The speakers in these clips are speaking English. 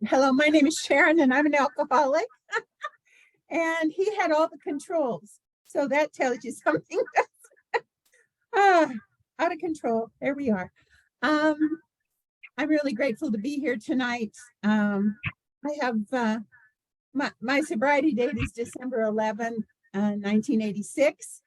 Hello, my name is Sharon and I'm an alcoholic. And he had all the controls. So that tells you something. ah, Out of control. There we are. Um, I'm really grateful to be here tonight. I have my sobriety date is December 11th, 1986.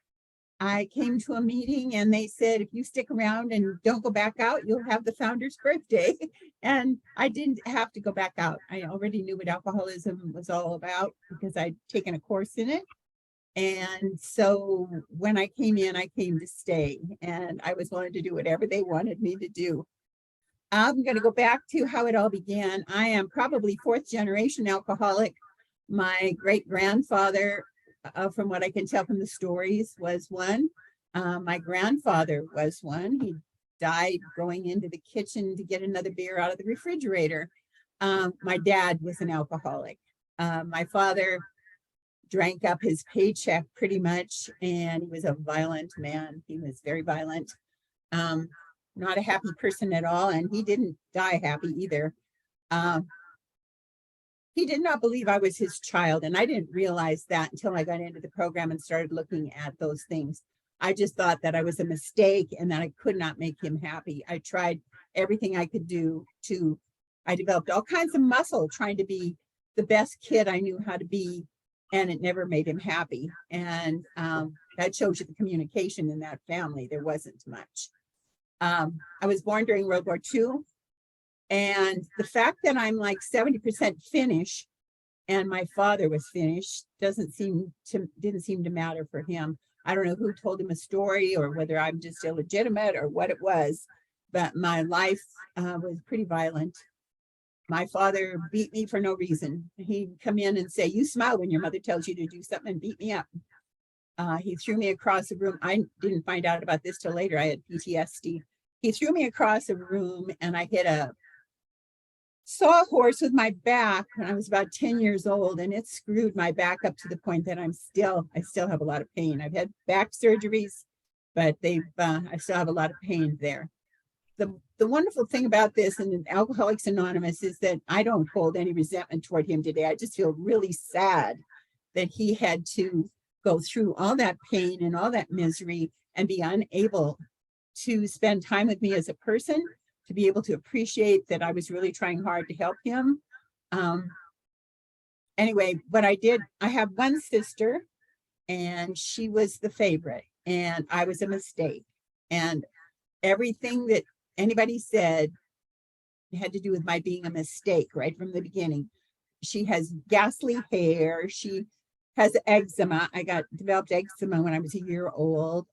I came to a meeting and they said, if you stick around and don't go back out, you'll have the founder's birthday. And I didn't have to go back out. I already knew what alcoholism was all about because I'd taken a course in it. And so when I came in, I came to stay and I was willing to do whatever they wanted me to do. I'm going to go back to how it all began. I am probably fourth generation alcoholic. My great grandfather, from what I can tell from the stories, was one. My grandfather was one. He died going into the kitchen to get another beer out of the refrigerator. My dad was an alcoholic. My father drank up his paycheck pretty much, and he was a violent man. He was very violent. Not a happy person at all, and he didn't die happy either. He did not believe I was his child, and I didn't realize that until I got into the program and started looking at those things. I just thought that I was a mistake and that I could not make him happy. I tried everything I could do I developed all kinds of muscle trying to be the best kid I knew how to be, and it never made him happy. And that shows you the communication in that family. There wasn't much. I was born during World War II. And the fact that I'm like 70% Finnish and my father was Finnish didn't seem to matter for him. I don't know who told him a story or whether I'm just illegitimate or what it was, but my life was pretty violent. My father beat me for no reason. He'd come in and say, you smile when your mother tells you to do something, and beat me up. He threw me across the room. I didn't find out about this till later. I had PTSD. He threw me across a room and I hit a sawhorse with my back when I was about 10 years old, and it screwed my back up to the point that I still have a lot of pain. I've had back surgeries, but I still have a lot of pain there. The wonderful thing about this and Alcoholics Anonymous is that I don't hold any resentment toward him today. I just feel really sad that he had to go through all that pain and all that misery and be unable to spend time with me as a person, to be able to appreciate that I was really trying hard to help him. Anyway, what I did, I have one sister and she was the favorite and I was a mistake. And everything that anybody said had to do with my being a mistake right from the beginning. She has ghastly hair. She has eczema. I developed eczema when I was a year old.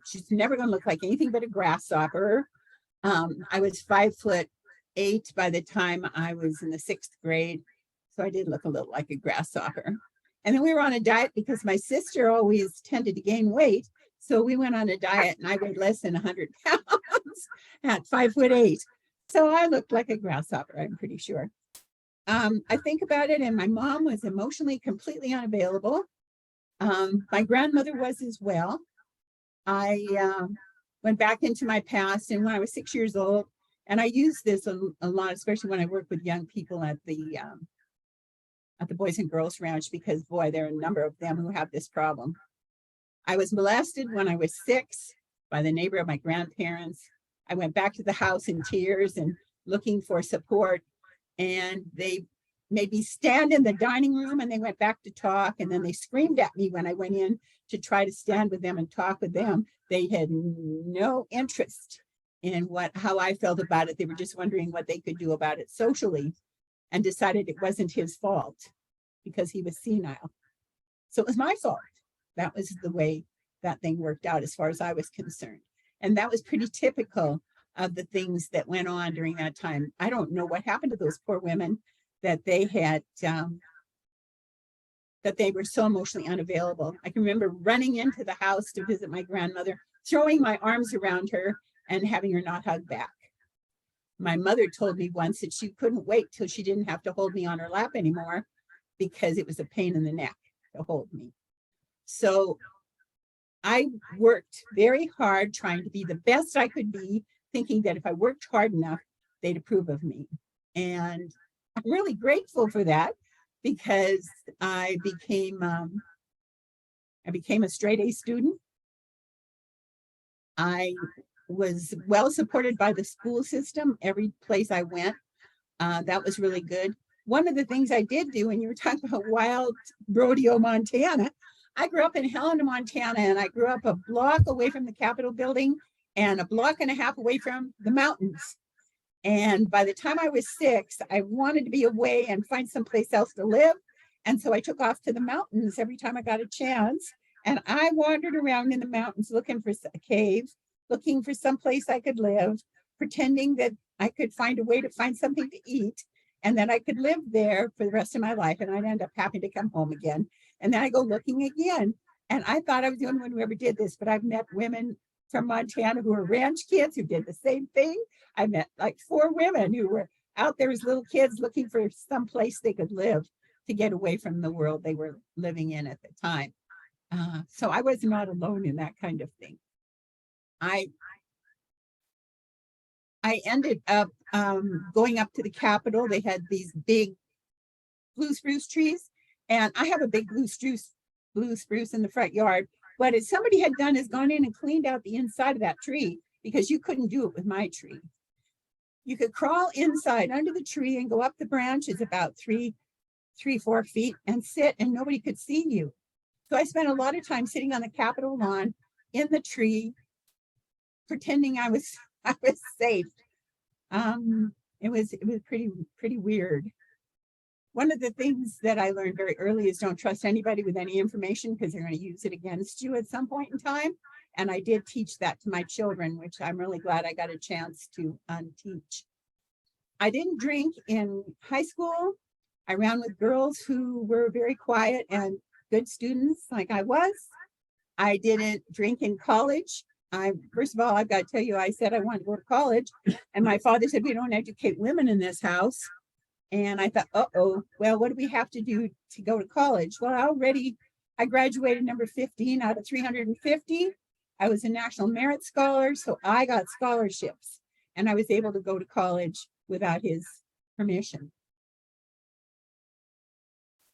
She's never going to look like anything but a grasshopper. I was 5'8" by the time I was in the 6th grade. So I did look a little like a grasshopper. And then we were on a diet because my sister always tended to gain weight. So we went on a diet and I weighed less than 100 pounds at 5'8". So I looked like a grasshopper, I'm pretty sure. I think about it, and my mom was emotionally completely unavailable. My grandmother was as well. I went back into my past, and when I was 6 years old, and I use this a lot, especially when I work with young people at the Boys and Girls Ranch, because boy, there are a number of them who have this problem. I was molested when I was 6 by the neighbor of my grandparents. I went back to the house in tears and looking for support, and they made me stand in the dining room, and they went back to talk, and then they screamed at me when I went in to try to stand with them and talk with them. They had no interest in how I felt about it. They were just wondering what they could do about it socially, and decided it wasn't his fault because he was senile. So it was my fault. That was the way that thing worked out as far as I was concerned. And that was pretty typical of the things that went on during that time. I don't know what happened to those poor women that they had, that they were so emotionally unavailable. I can remember running into the house to visit my grandmother, throwing my arms around her and having her not hug back. My mother told me once that she couldn't wait till she didn't have to hold me on her lap anymore because it was a pain in the neck to hold me. So I worked very hard trying to be the best I could be, thinking that if I worked hard enough, they'd approve of me. And I'm really grateful for that because I became a straight A student. I was well supported by the school system every place I went. That was really good. One of the things I did do, when you were talking about wild rodeo, Montana, I grew up in Helena, Montana, and I grew up a block away from the Capitol building and a block and a half away from the mountains. And by the time I was 6, I wanted to be away and find someplace else to live. And so I took off to the mountains every time I got a chance. And I wandered around in the mountains looking for a cave, looking for someplace I could live, pretending that I could find a way to find something to eat and that I could live there for the rest of my life. And I'd end up having to come home again. And then I go looking again. And I thought I was the only one who ever did this, but I've met women from Montana who were ranch kids who did the same thing. I met like 4 women who were out there as little kids looking for some place they could live to get away from the world they were living in at the time. So I was not alone in that kind of thing. I ended up going up to the Capitol. They had these big blue spruce trees, and I have a big blue spruce in the front yard. But what somebody had done is gone in and cleaned out the inside of that tree because you couldn't do it with my tree. You could crawl inside under the tree and go up the branches about 4 feet and sit, and nobody could see you. So I spent a lot of time sitting on the Capitol lawn in the tree, pretending I was safe. It was pretty weird. One of the things that I learned very early is don't trust anybody with any information because they're going to use it against you at some point in time. And I did teach that to my children, which I'm really glad I got a chance to unteach. I didn't drink in high school. I ran with girls who were very quiet and good students like I was. I didn't drink in college. First of all, I've got to tell you, I said I wanted to go to college. And my father said, we don't educate women in this house. And I thought, well, what do we have to do to go to college? Well, I graduated number 15 out of 350. I was a National Merit Scholar, so I got scholarships. And I was able to go to college without his permission.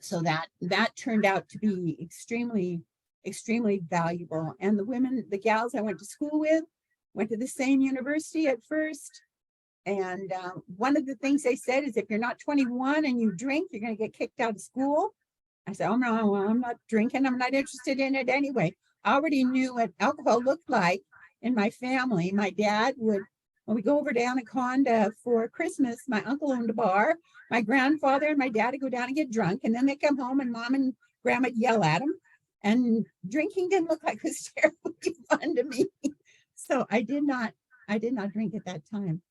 So that turned out to be extremely valuable. And the gals I went to school with, went to the same university at first. And one of the things they said is if you're not 21 and you drink, you're going to get kicked out of school. I said, oh no, I'm not drinking. I'm not interested in it anyway. I already knew what alcohol looked like in my family. My dad would, when we go over to Anaconda for Christmas, my uncle owned a bar. My grandfather and my dad would go down and get drunk. And then they come home and mom and grandma would yell at them. And drinking didn't look like it was terribly fun to me. So I did not drink at that time.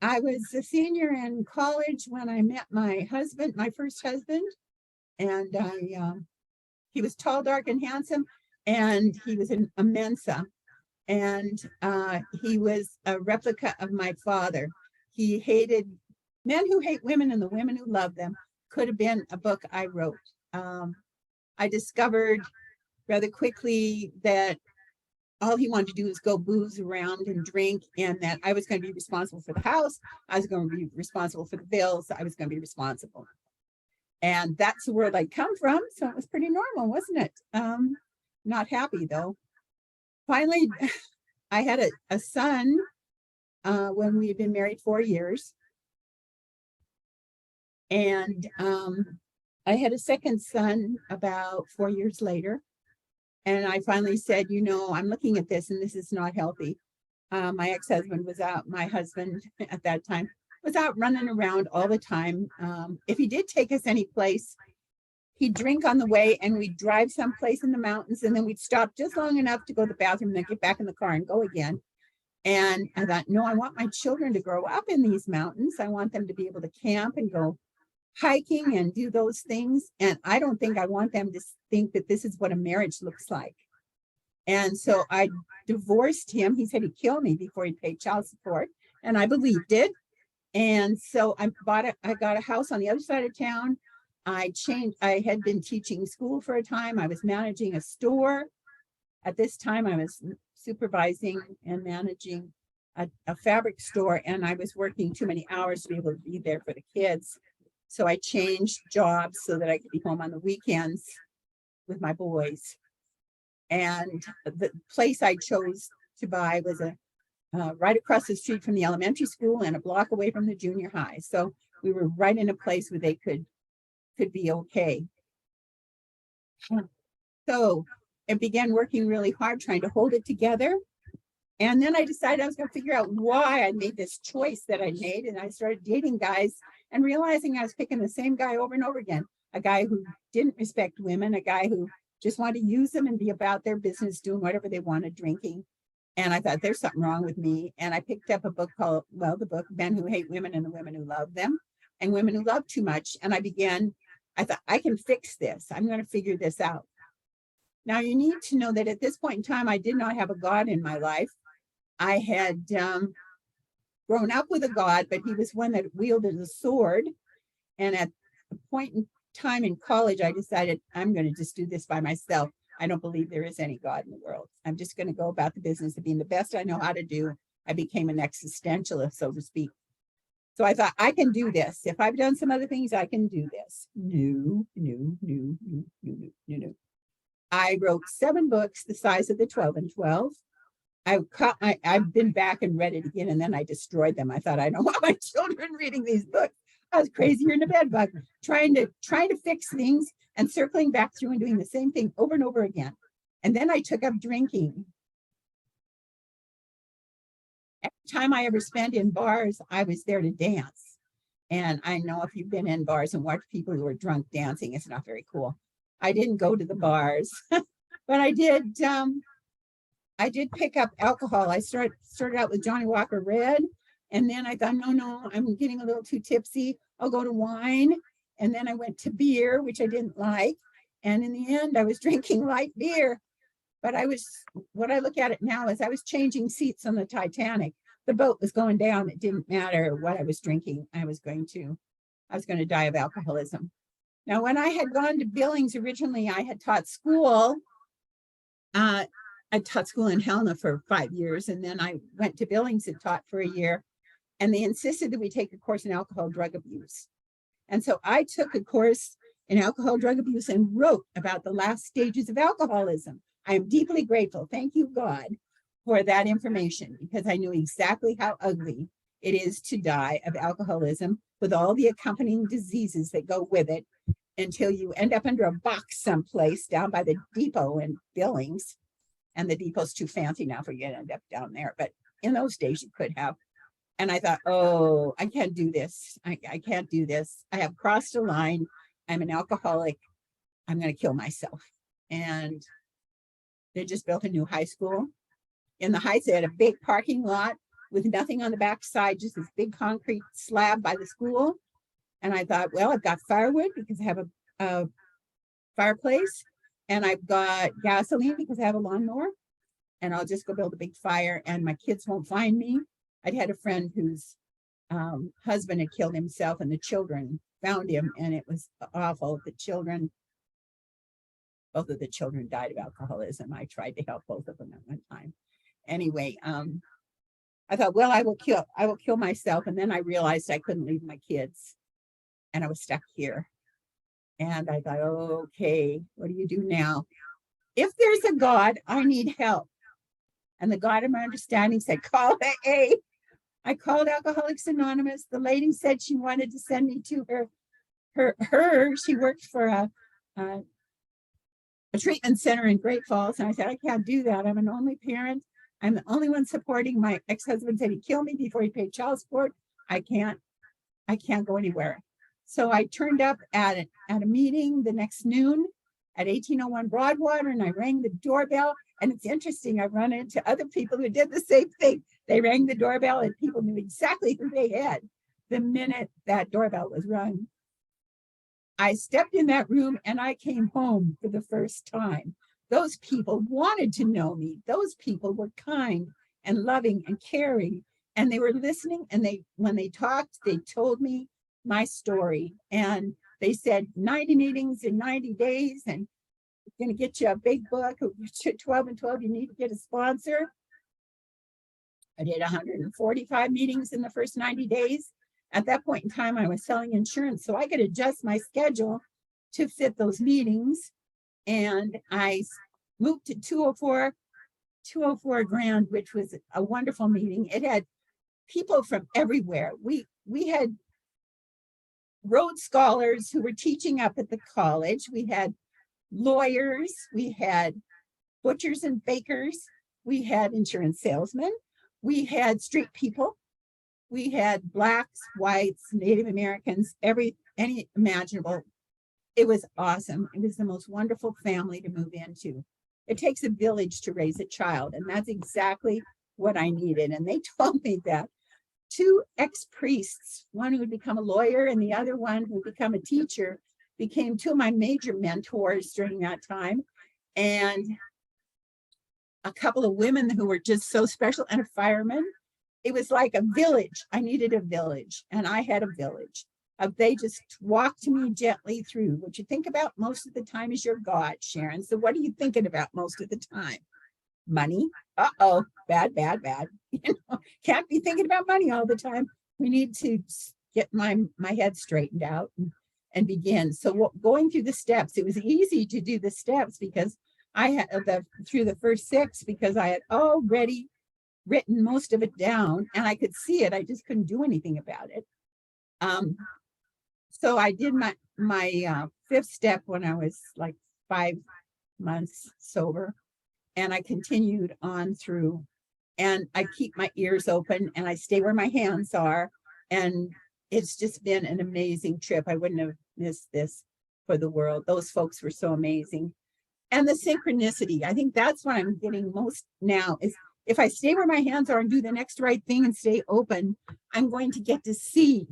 I was a senior in college when I met my husband, my first husband, and he was tall, dark, and handsome, and he was a Mensa, and he was a replica of my father. He hated men who hate women and the women who love them. Could have been a book I wrote. I discovered rather quickly that all he wanted to do was go booze around and drink, and that I was going to be responsible for the house. I was going to be responsible for the bills. I was going to be responsible. And that's the world I'd come from. So it was pretty normal, wasn't it? Not happy though. Finally, I had a son when we had been married 4 years. And I had a second son about 4 years later. And I finally said, I'm looking at this and this is not healthy. My ex-husband was out, my husband at that time was out running around all the time. If he did take us any place, he'd drink on the way and we'd drive someplace in the mountains and then we'd stop just long enough to go to the bathroom and then get back in the car and go again. And I thought, no, I want my children to grow up in these mountains. I want them to be able to camp and go hiking and do those things. And I don't think I want them to think that this is what a marriage looks like. And so I divorced him. He said he'd kill me before he paid child support. And I believed it. And so I got a house on the other side of town. I had been teaching school for a time. I was managing a store. At this time, I was supervising and managing a fabric store, and I was working too many hours to be able to be there for the kids. So I changed jobs so that I could be home on the weekends with my boys. And the place I chose to buy was right across the street from the elementary school and a block away from the junior high. So we were right in a place where they could be okay. So I began working really hard, trying to hold it together. And then I decided I was going to figure out why I made this choice that I made. And I started dating guys and realizing I was picking the same guy over and over again. A guy who didn't respect women, a guy who just wanted to use them and be about their business, doing whatever they wanted, drinking. And I thought there's something wrong with me. And I picked up a book called, well, the book Men Who Hate Women and the Women Who Love Them, and Women Who Love Too Much. And I thought, I can fix this. I'm going to figure this out. Now, you need to know that at this point in time, I did not have a God in my life. I had grown up with a God, but he was one that wielded a sword. And at a point in time in college, I decided I'm going to just do this by myself. I don't believe there is any God in the world. I'm just going to go about the business of being the best I know how to do. I became an existentialist, so to speak. So I thought, I can do this. If I've done some other things, I can do this. No. I wrote 7 books the size of the 12 and 12. I've been back and read it again, and then I destroyed them. I thought, I don't want my children reading these books. I was crazier than a bed bug, trying to fix things and circling back through and doing the same thing over and over again. And then I took up drinking. Every time I ever spent in bars, I was there to dance. And I know if you've been in bars and watched people who are drunk dancing, it's not very cool. I didn't go to the bars, but I did pick up alcohol. I started out with Johnny Walker Red, and then I thought, no, I'm getting a little too tipsy. I'll go to wine. And then I went to beer, which I didn't like. And in the end, I was drinking light beer. But what I look at it now is I was changing seats on the Titanic. The boat was going down. It didn't matter what I was drinking. I was going to die of alcoholism. Now, when I had gone to Billings originally, I had taught school. I taught school in Helena for 5 years, and then I went to Billings and taught for a year. And they insisted that we take a course in alcohol drug abuse. And so I took a course in alcohol drug abuse and wrote about the last stages of alcoholism. I am deeply grateful. Thank you, God, for that information, because I knew exactly how ugly it is to die of alcoholism with all the accompanying diseases that go with it until you end up under a box someplace down by the depot in Billings. And the depot's too fancy now for you to end up down there. But in those days, you could have. And I thought, oh, I can't do this. I can't do this. I have crossed a line. I'm an alcoholic. I'm going to kill myself. And they just built a new high school. In the Heights, they had a big parking lot with nothing on the backside, just this big concrete slab by the school. And I thought, well, I've got firewood because I have a fireplace, and I've got gasoline because I have a lawnmower, and I'll just go build a big fire and my kids won't find me. I'd had a friend whose husband had killed himself, and the children found him, and it was awful. Both of the children died of alcoholism. I tried to help both of them at one time. Anyway, I thought, well, I will kill myself. And then I realized I couldn't leave my kids, and I was stuck here. And I thought, oh, okay, what do you do now? If there's a God, I need help. And the God of my understanding said, call AA. I called Alcoholics Anonymous. The lady said she wanted to send me to her. She worked for a treatment center in Great Falls. And I said, I can't do that. I'm an only parent. I'm the only one supporting. My ex-husband said he'd kill me before he paid child support. I can't go anywhere. So I turned up at a meeting the next noon at 1801 Broadwater, and I rang the doorbell. And it's interesting, I run into other people who did the same thing. They rang the doorbell, and people knew exactly who they had the minute that doorbell was rung. I stepped in that room and I came home for the first time. Those people wanted to know me. Those people were kind and loving and caring, and they were listening. And when they talked, they told me my story, and they said 90 meetings in 90 days, and it's going to get you a big book. 12 and 12, you need to get a sponsor. I did 145 meetings in the first 90 days. At that point in time, I was selling insurance, so I could adjust my schedule to fit those meetings. And I moved to 204 Grand, which was a wonderful meeting. It had people from everywhere. We had Rhodes Scholars who were teaching up at the college. We had lawyers, we had butchers and bakers, we had insurance salesmen, we had street people, we had blacks, whites, Native Americans, any imaginable. It was awesome. It was the most wonderful family to move into. It takes a village to raise a child, and that's exactly what I needed. And they told me that. Two ex-priests, one who would become a lawyer and the other one who would become a teacher, became two of my major mentors during that time. And a couple of women who were just so special, and a fireman. It was like a village. I needed a village, and I had a village. They just walked me gently through. What you think about most of the time is your God, Sharon. So what are you thinking about most of the time? Money. Uh-oh, bad. Can't be thinking about money all the time. We need to get my head straightened out and begin. So going through the steps, it was easy to do the steps because I had through the first 6 because I had already written most of it down and I could see it. I just couldn't do anything about it. So I did my 5th step when I was like 5 months sober, and I continued on through, and I keep my ears open and I stay where my hands are. And it's just been an amazing trip. I wouldn't have missed this for the world. Those folks were so amazing. And the synchronicity, I think that's what I'm getting most now is if I stay where my hands are and do the next right thing and stay open, I'm going to get to see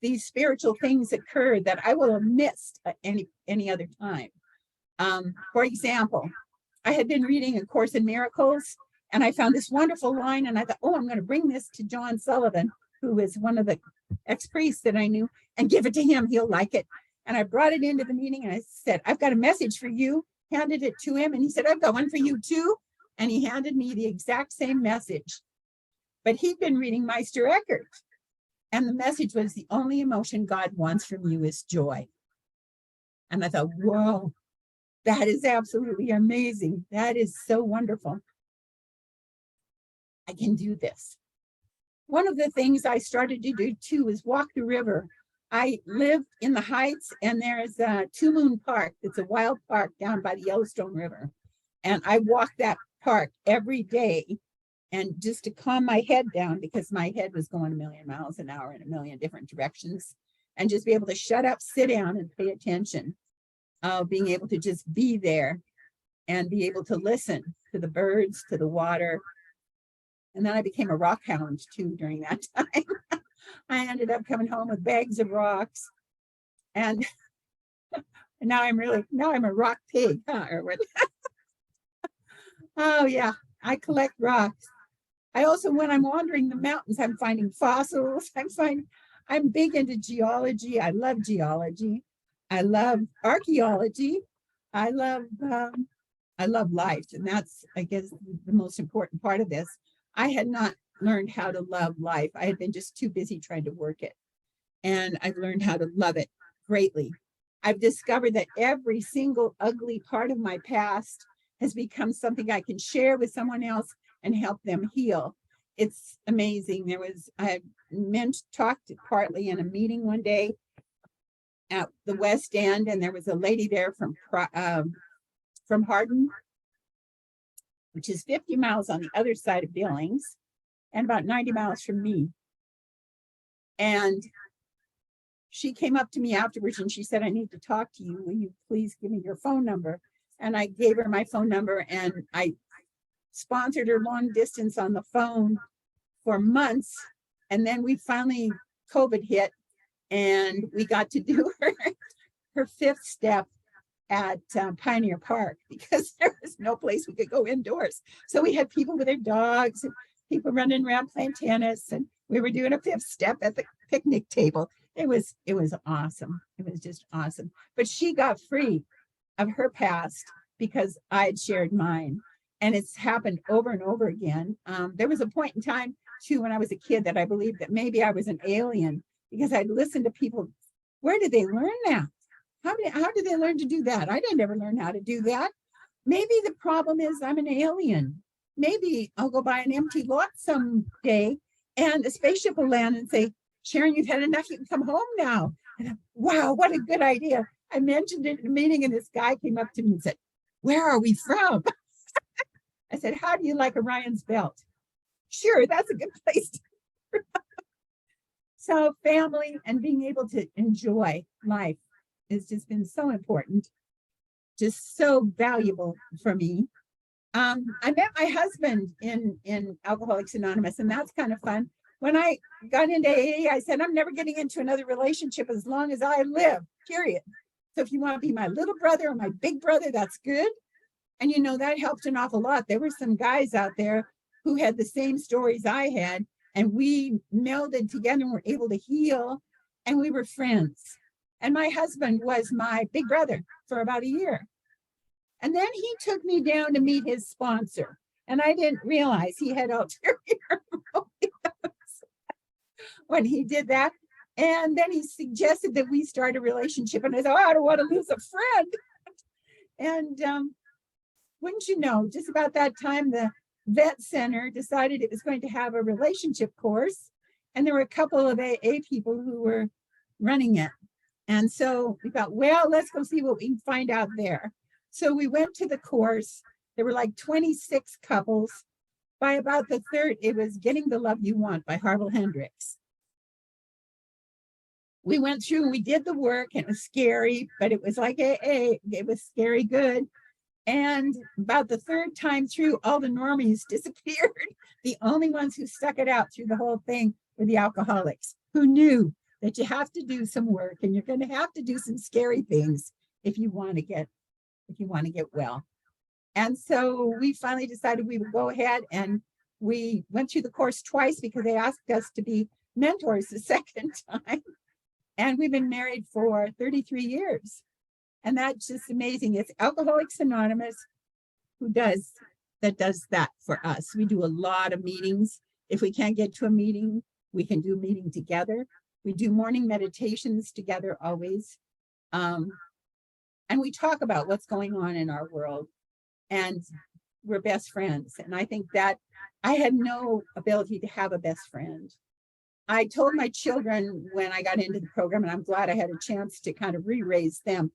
these spiritual things occur that I will have missed at any other time. For example, I had been reading A Course in Miracles, and I found this wonderful line, and I thought, oh, I'm going to bring this to John Sullivan, who is one of the ex-priests that I knew, and give it to him. He'll like it. And I brought it into the meeting, and I said, I've got a message for you, handed it to him, and he said, I've got one for you too. And he handed me the exact same message. But he'd been reading Meister Eckhart. And the message was, the only emotion God wants from you is joy. And I thought, whoa, that is absolutely amazing. That is so wonderful. I can do this. One of the things I started to do too was walk the river. I lived in the Heights, and there's a Two Moon Park. It's a wild park down by the Yellowstone River. And I walked that park every day, and just to calm my head down because my head was going a million miles an hour in a million different directions, and just be able to shut up, sit down, and pay attention. Being able to just be there and be able to listen to the birds, to the water. And then I became a rock hound too during that time. I ended up coming home with bags of rocks, and now I'm a rock pig, huh? Oh yeah, I collect rocks. I also, when I'm wandering the mountains, I'm finding fossils. I'm big into geology. I love geology. I love archaeology. I love life, and that's, I guess, the most important part of this. I had not learned how to love life. I had been just too busy trying to work it, and I've learned how to love it greatly. I've discovered that every single ugly part of my past has become something I can share with someone else and help them heal. It's amazing. I talked partly in a meeting one day at the West End, and there was a lady there from Hardin, which is 50 miles on the other side of Billings and about 90 miles from me. And she came up to me afterwards and she said, I need to talk to you. Will you please give me your phone number? And I gave her my phone number, and I sponsored her long distance on the phone for months. And then COVID hit, and we got to do her 5th step at Pioneer Park because there was no place we could go indoors. So we had people with their dogs and people running around playing tennis, and we were doing a 5th step at the picnic table. It was awesome. It was just awesome. But she got free of her past because I had shared mine. And it's happened over and over again. There was a point in time, too, when I was a kid that I believed that maybe I was an alien because I'd listen to people. Where did they learn that? How did they learn to do that? I didn't ever learn how to do that. Maybe the problem is I'm an alien. Maybe I'll go by an empty lot someday and a spaceship will land and say, Sharon, you've had enough. You can come home now. And wow, what a good idea. I mentioned it in a meeting and this guy came up to me and said, where are we from? I said, how do you like Orion's belt? Sure, that's a good place. So family and being able to enjoy life has just been so important, just so valuable for me. I met my husband in Alcoholics Anonymous, and that's kind of fun. When I got into AA, I said, I'm never getting into another relationship as long as I live, period. So if you want to be my little brother or my big brother, that's good. And, you know, that helped an awful lot. There were some guys out there who had the same stories I had, and we melded together and were able to heal, and we were friends. And my husband was my big brother for about a year. And then he took me down to meet his sponsor. And I didn't realize he had ulterior motives when he did that. And then he suggested that we start a relationship. And I said, oh, I don't want to lose a friend. And wouldn't you know, just about that time, the vet center decided it was going to have a relationship course. And there were a couple of AA people who were running it. And so we thought, well, let's go see what we can find out there. So we went to the course. There were like 26 couples. By about the third, it was Getting the Love You Want by Harville Hendricks. We went through and we did the work, and it was scary, but it was like AA. It was scary good. And about the third time through, all the normies disappeared. The only ones who stuck it out through the whole thing were the alcoholics, who knew that you have to do some work and you're going to have to do some scary things if you want to get well. And so we finally decided we would go ahead, and we went through the course twice because they asked us to be mentors the second time. And we've been married for 33 years. And that's just amazing. It's Alcoholics Anonymous who does that for us. We do a lot of meetings. If we can't get to a meeting, we can do a meeting together. We do morning meditations together always. And we talk about what's going on in our world. And we're best friends. And I think that I had no ability to have a best friend. I told my children when I got into the program, and I'm glad I had a chance to kind of re-raise them,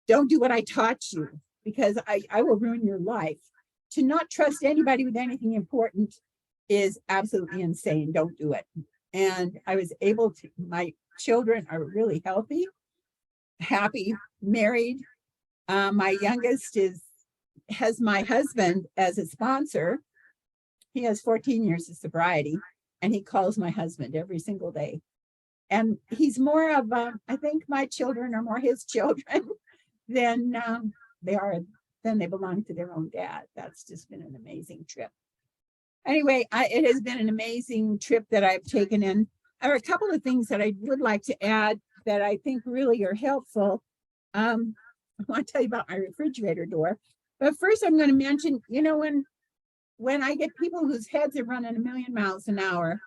don't do what I taught you, because I will ruin your life. To not trust anybody with anything important is absolutely insane. Don't do it. And I was able to, my children are really healthy, happy, married. My youngest has my husband as a sponsor. He has 14 years of sobriety, and he calls my husband every single day. And he's more of I think my children are more his children than they belong to their own dad. That's just been an amazing trip. Anyway, it has been an amazing trip that I've taken in. There are a couple of things that I would like to add that I think really are helpful. I want to tell you about my refrigerator door. But first, I'm going to mention, you know, when I get people whose heads are running a million miles an hour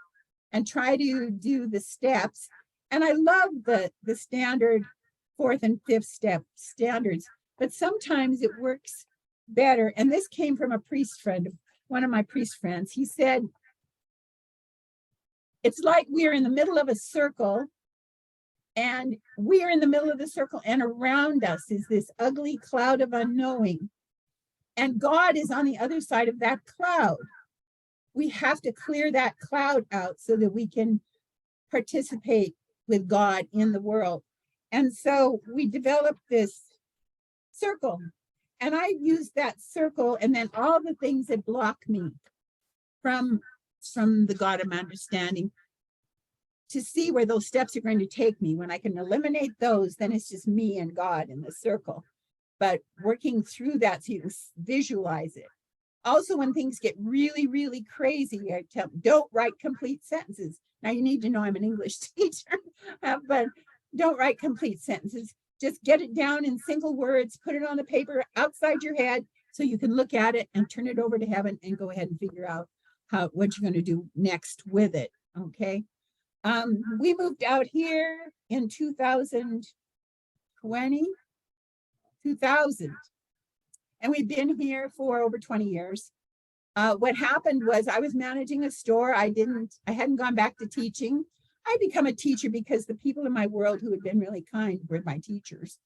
and try to do the steps, and I love the standard fourth and fifth step standards, but sometimes it works better. And this came from a priest friend, one of my priest friends. He said, it's like we're in the middle of a circle, and we are in the middle of the circle, and around us is this ugly cloud of unknowing. And God is on the other side of that cloud. We have to clear that cloud out so that we can participate with God in the world. And so we developed this circle. And I used that circle and then all the things that block me from the God of understanding to see where those steps are going to take me. When I can eliminate those, then it's just me and God in the circle. But working through that so you can visualize it. Also, when things get really, really crazy, I tell them, don't write complete sentences. Now, you need to know I'm an English teacher, but don't write complete sentences. Just get it down in single words, put it on the paper outside your head, so you can look at it and turn it over to heaven and go ahead and figure out what you're going to do next with it. Okay. We moved out here in 2000, and we've been here for over 20 years. What happened was I was managing a store. I hadn't gone back to teaching. I become a teacher because the people in my world who had been really kind were my teachers.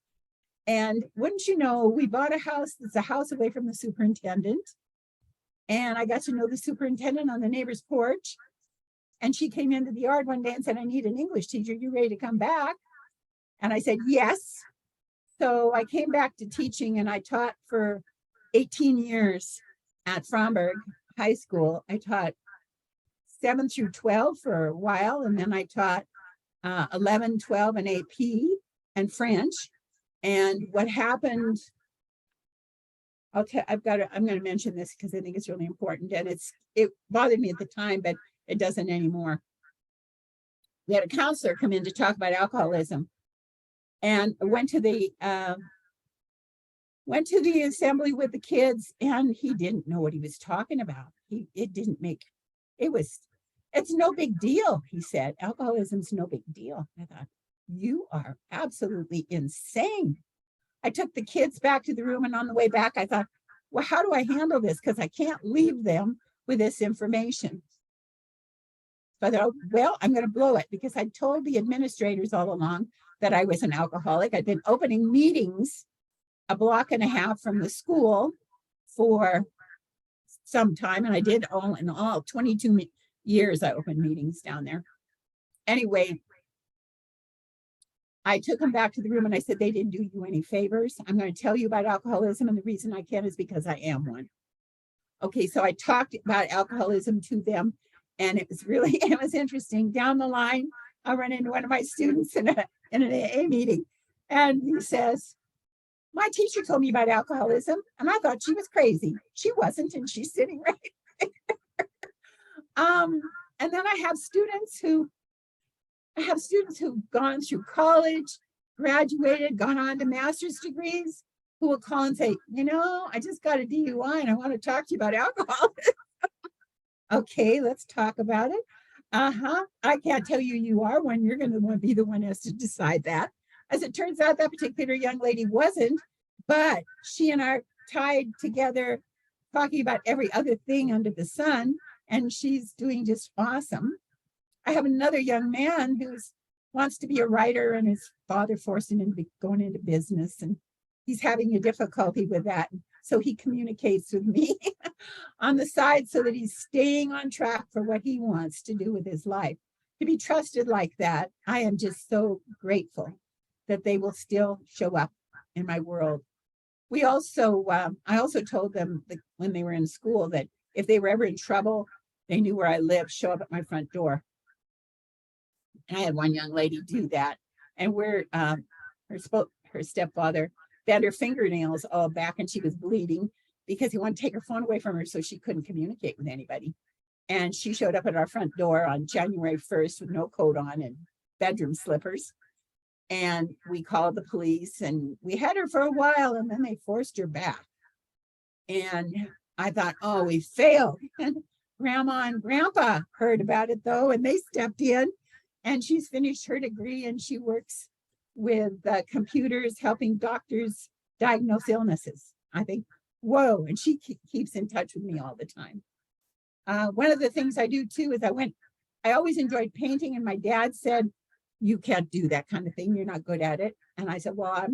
And wouldn't you know, we bought a house that's a house away from the superintendent. And I got to know the superintendent on the neighbor's porch. And she came into the yard one day and said, I need an English teacher. You ready to come back? And I said, yes. So I came back to teaching, and I taught for 18 years at Fromberg High School. I taught 7 through 12 for a while, and then I taught 11, 12, and AP and French. And what happened, I'm going to mention this because I think it's really important, and it bothered me at the time, but it doesn't anymore. We had a counselor come in to talk about alcoholism, and went to the assembly with the kids, and he didn't know what he was talking about. It's no big deal, he said. Alcoholism's no big deal. I thought, you are absolutely insane. I took the kids back to the room, and on the way back, I thought, well, how do I handle this? Because I can't leave them with this information. So I thought, well, I'm going to blow it, because I told the administrators all along that I was an alcoholic. I'd been opening meetings a block and a half from the school for some time, and I did all in all 22 years I opened meetings down there. Anyway, I took them back to the room, and I said, they didn't do you any favors. I'm going to tell you about alcoholism, and the reason I can is because I am one. Okay, so I talked about alcoholism to them, and it was interesting. Down the line, I run into one of my students in an AA meeting, and he says, my teacher told me about alcoholism, and I thought she was crazy. She wasn't, and she's sitting right there. And then I have students who've gone through college, graduated, gone on to master's degrees, who will call and say, I just got a DUI and I want to talk to you about alcohol. Okay, let's talk about it. I can't tell you are one. You're going to be the one who has to decide that. As it turns out, that particular young lady wasn't, but she and I are tied together talking about every other thing under the sun, and she's doing just awesome. I have another young man who wants to be a writer, and his father forced him into going into business, and he's having a difficulty with that. So he communicates with me on the side so that he's staying on track for what he wants to do with his life. To be trusted like that, I am just so grateful that they will still show up in my world. I also told them that when they were in school that if they were ever in trouble, they knew where I lived, show up at my front door. And I had one young lady do that, and her stepfather bent her fingernails all back, and she was bleeding because he wanted to take her phone away from her so she couldn't communicate with anybody. And she showed up at our front door on January 1st with no coat on and bedroom slippers. And we called the police, and we had her for a while, and then they forced her back. And I thought, oh, we failed. And Grandma and Grandpa heard about it, though, and they stepped in. And she's finished her degree, and she works with computers, helping doctors diagnose illnesses. I think, whoa, and she keeps in touch with me all the time. One of the things I do, too, is I always enjoyed painting, and my dad said, you can't do that kind of thing. You're not good at it. And I said, well, I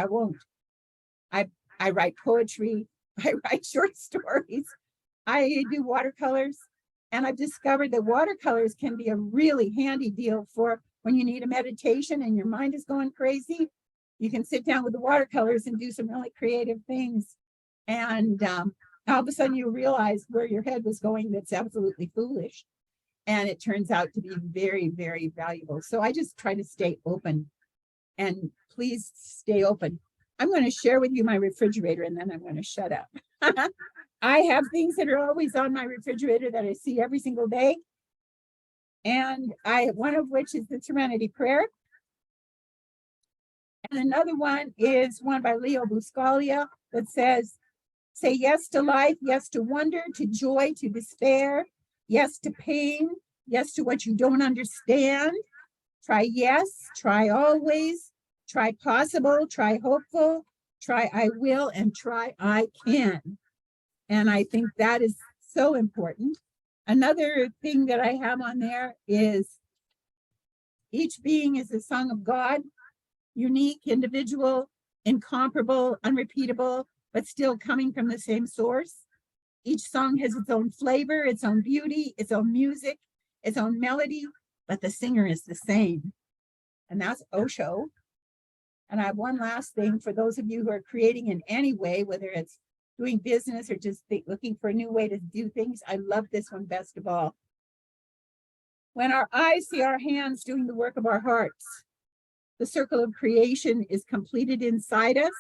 won't. I write poetry. I write short stories. I do watercolors. And I've discovered that watercolors can be a really handy deal for when you need a meditation and your mind is going crazy. You can sit down with the watercolors and do some really creative things. And all of a sudden you realize where your head was going that's absolutely foolish. And it turns out to be very, very valuable. So I just try to stay open, and please stay open. I'm going to share with you my refrigerator, and then I'm going to shut up. I have things that are always on my refrigerator that I see every single day. And one of which is the Serenity prayer. And another one is one by Leo Buscaglia that says, Say yes to life, yes to wonder, to joy, to despair, yes to pain, yes to what you don't understand. Try yes, try always, try possible, try hopeful, try I will, and try I can. And I think that is so important. Another thing that I have on there is each being is a song of God, unique, individual, incomparable, unrepeatable, but still coming from the same source. Each song has its own flavor, its own beauty, its own music, its own melody, but the singer is the same. And that's Osho. And I have one last thing for those of you who are creating in any way, whether it's doing business or just looking for a new way to do things. I love this one best of all. When our eyes see our hands doing the work of our hearts, the circle of creation is completed inside us.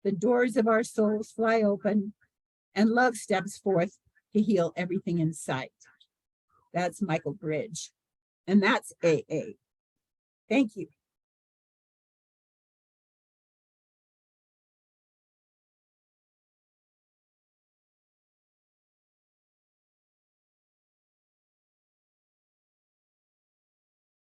The doors of our souls fly open, and love steps forth to heal everything in sight. That's Michael Bridge, and that's AA. Thank you.